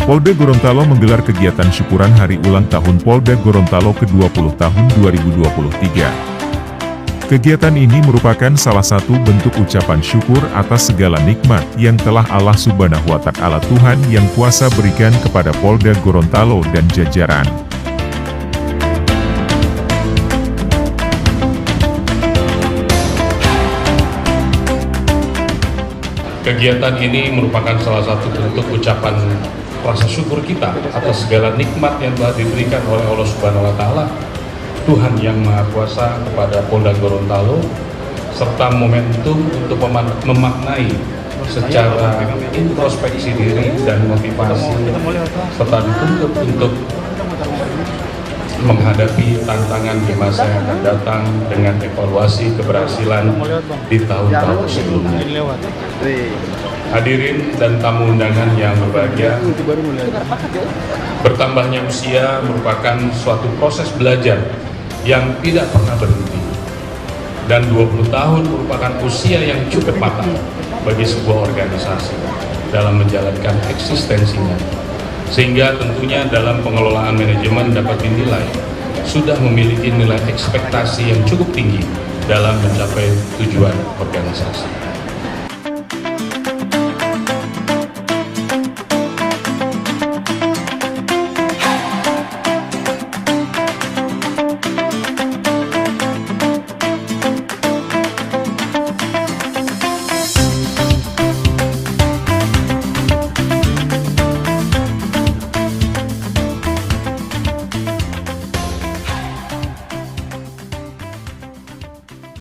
Polda Gorontalo menggelar kegiatan syukuran hari ulang tahun Polda Gorontalo ke-20 tahun 2023. Kegiatan ini merupakan salah satu bentuk ucapan syukur atas segala nikmat yang telah Allah Subhanahu wa Ta'ala Tuhan Yang Kuasa berikan kepada Polda Gorontalo dan jajaran. Kegiatan ini merupakan salah satu bentuk ucapan rasa syukur kita atas segala nikmat yang telah diberikan oleh Allah Subhanahu wa Ta'ala Tuhan Yang Maha Kuasa kepada Polda Gorontalo, serta momentum untuk memaknai secara introspeksi diri dan motivasi, serta dituntut untuk menghadapi tantangan di masa yang akan datang dengan evaluasi keberhasilan di tahun-tahun sebelumnya. Hadirin dan tamu undangan yang berbahagia, bertambahnya usia merupakan suatu proses belajar yang tidak pernah berhenti, dan 20 tahun merupakan usia yang cukup matang bagi sebuah organisasi dalam menjalankan eksistensinya, sehingga tentunya dalam pengelolaan manajemen dapat dinilai sudah memiliki nilai ekspektasi yang cukup tinggi dalam mencapai tujuan organisasi.